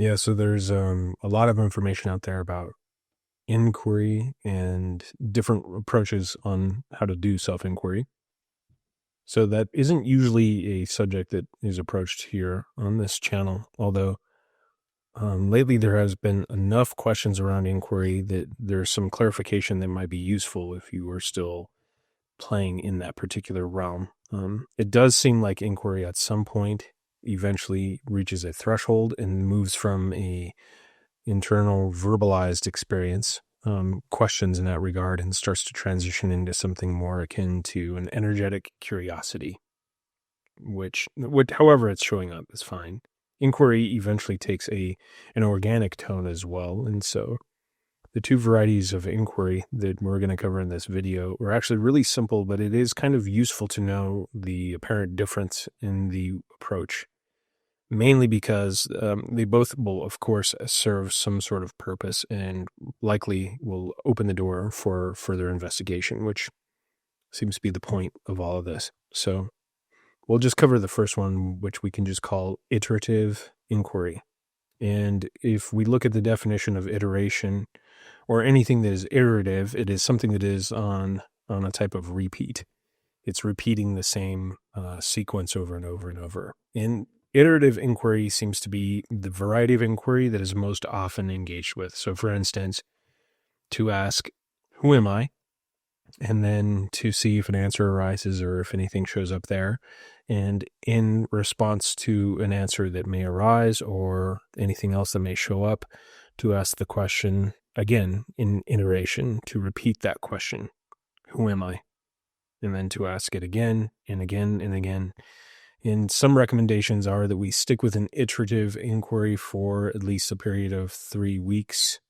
Yeah, so there's a lot of information out there about inquiry and different approaches on how to do self-inquiry. So that isn't usually a subject that is approached here on this channel, although lately there has been enough questions around inquiry that there's some clarification that might be useful if you are still playing in that particular realm. It does seem like inquiry at some point eventually reaches a threshold and moves from a internal verbalized experience, questions in that regard, and starts to transition into something more akin to an energetic curiosity, which however it's showing up is fine. Inquiry eventually takes an organic tone as well, and so the two varieties of inquiry that we're going to cover in this video are actually really simple, but it is kind of useful to know the apparent difference in the approach, mainly because they both will, of course, serve some sort of purpose and likely will open the door for further investigation, which seems to be the point of all of this. So we'll just cover the first one, which we can just call iterative inquiry. And if we look at the definition of iteration, or anything that is iterative, it is something that is on a type of repeat. It's repeating the same sequence over and over and over. And iterative inquiry seems to be the variety of inquiry that is most often engaged with. So for instance, to ask, who am I? And then to see if an answer arises or if anything shows up there. And in response to an answer that may arise or anything else that may show up, to ask the question again in iteration, to repeat that question, who am I? And then to ask it again and again and again. And some recommendations are that we stick with an iterative inquiry for at least a period of 3 weeks,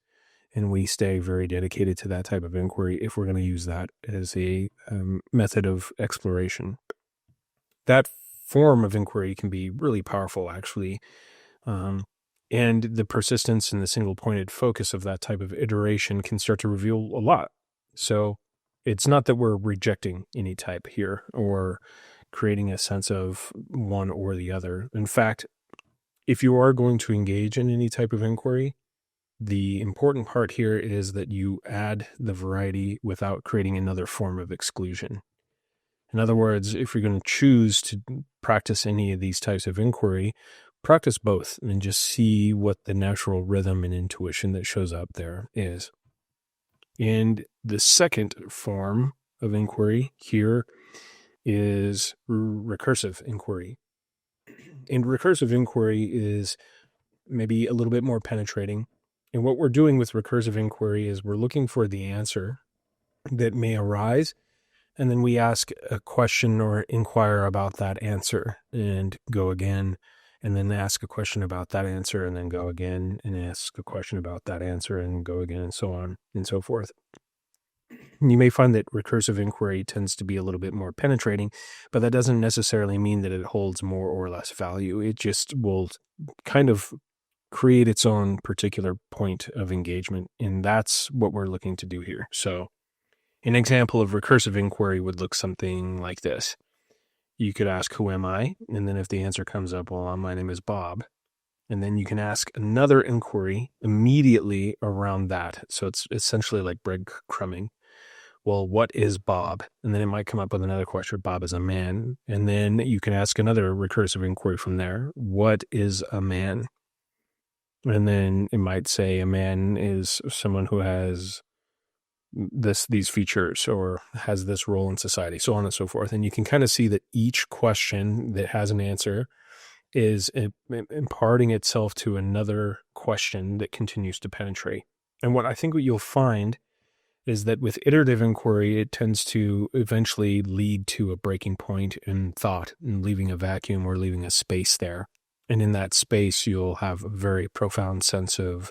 and we stay very dedicated to that type of inquiry if we're going to use that as a method of exploration. That form of inquiry can be really powerful, actually. And the persistence and the single-pointed focus of that type of iteration can start to reveal a lot. So it's not that we're rejecting any type here or creating a sense of one or the other. In fact, if you are going to engage in any type of inquiry, the important part here is that you add the variety without creating another form of exclusion. In other words, if you're going to choose to practice any of these types of inquiry, practice both and just see what the natural rhythm and intuition that shows up there is. And the second form of inquiry here is recursive inquiry. And recursive inquiry is maybe a little bit more penetrating. And what we're doing with recursive inquiry is we're looking for the answer that may arise, and then we ask a question or inquire about that answer and go again, and then ask a question about that answer and then go again and ask a question about that answer and go again, and so on and so forth. You may find that recursive inquiry tends to be a little bit more penetrating, but that doesn't necessarily mean that it holds more or less value. It just will kind of create its own particular point of engagement, and that's what we're looking to do here. So an example of recursive inquiry would look something like this. You could ask, who am I? And then if the answer comes up, well, my name is Bob. And then you can ask another inquiry immediately around that. So it's essentially like breadcrumbing. Well, what is Bob? And then it might come up with another question. Bob is a man. And then you can ask another recursive inquiry from there. What is a man? And then it might say a man is someone who has these features or has this role in society, so on and so forth. And you can kind of see that each question that has an answer is imparting itself to another question that continues to penetrate. And what you'll find is that with iterative inquiry, it tends to eventually lead to a breaking point in thought and leaving a vacuum or leaving a space there. And in that space, you'll have a very profound sense of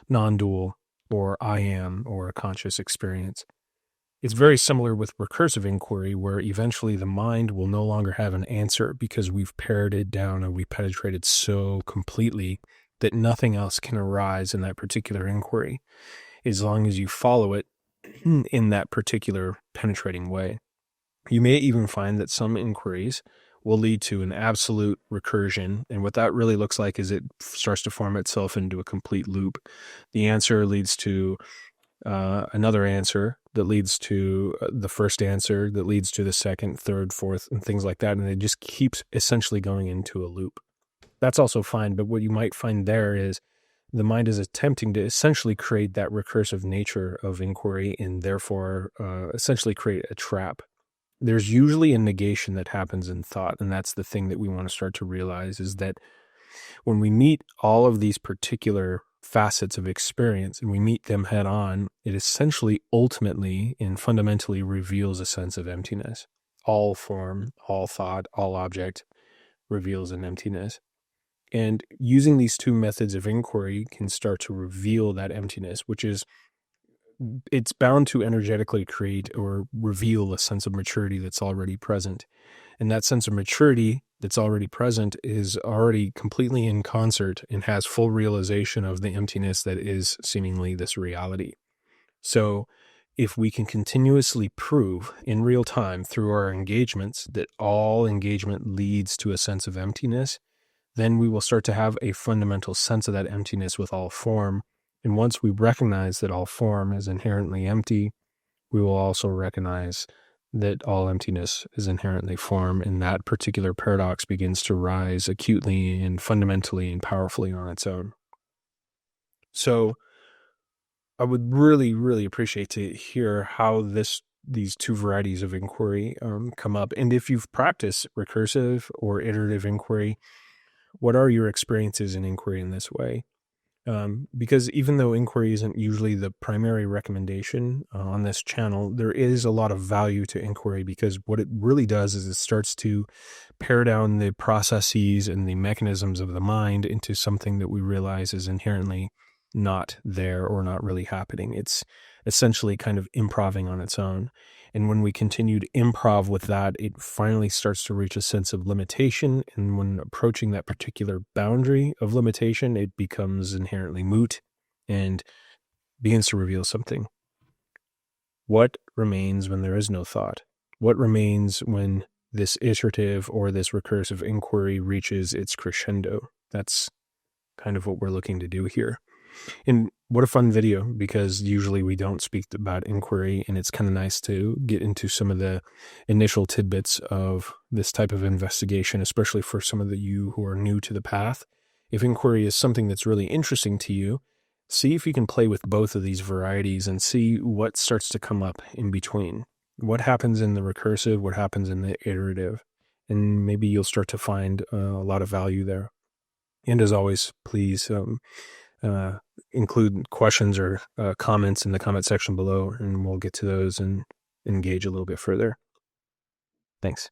non-dual or I am or a conscious experience. It's very similar with recursive inquiry, where eventually the mind will no longer have an answer because we've pared it down and we penetrated so completely that nothing else can arise in that particular inquiry, as long as you follow it in that particular penetrating way. You may even find that some inquiries will lead to an absolute recursion. And what that really looks like is it starts to form itself into a complete loop. The answer leads to another answer that leads to the first answer that leads to the second, third, fourth, and things like that. And it just keeps essentially going into a loop. That's also fine. But what you might find there is the mind is attempting to essentially create that recursive nature of inquiry and therefore essentially create a trap. There's usually a negation that happens in thought. And that's the thing that we want to start to realize, is that when we meet all of these particular facets of experience and we meet them head on, it essentially ultimately and fundamentally reveals a sense of emptiness. All form, all thought, all object reveals an emptiness. And using these two methods of inquiry can start to reveal that emptiness, which is, it's bound to energetically create or reveal a sense of maturity that's already present. And that sense of maturity that's already present is already completely in concert and has full realization of the emptiness that is seemingly this reality. So if we can continuously prove in real time through our engagements that all engagement leads to a sense of emptiness, then we will start to have a fundamental sense of that emptiness with all form. And once we recognize that all form is inherently empty, we will also recognize that all emptiness is inherently form, and that particular paradox begins to rise acutely and fundamentally and powerfully on its own. So I would really, really appreciate to hear how these two varieties of inquiry come up. And if you've practiced recursive or iterative inquiry, what are your experiences in inquiry in this way? Because even though inquiry isn't usually the primary recommendation on this channel, there is a lot of value to inquiry, because what it really does is it starts to pare down the processes and the mechanisms of the mind into something that we realize is inherently not there or not really happening. It's essentially kind of improving on its own. And when we continue to improv with that, it finally starts to reach a sense of limitation. And when approaching that particular boundary of limitation, it becomes inherently moot and begins to reveal something. What remains when there is no thought? What remains when this iterative or this recursive inquiry reaches its crescendo? That's kind of what we're looking to do here. And what a fun video, because usually we don't speak about inquiry, and it's kind of nice to get into some of the initial tidbits of this type of investigation, especially for some of you who are new to the path. If inquiry is something that's really interesting to you, see if you can play with both of these varieties and see what starts to come up in between. What happens in the recursive, what happens in the iterative, and maybe you'll start to find a lot of value there. And as always, please include questions or comments in the comment section below, and we'll get to those and engage a little bit further. Thanks.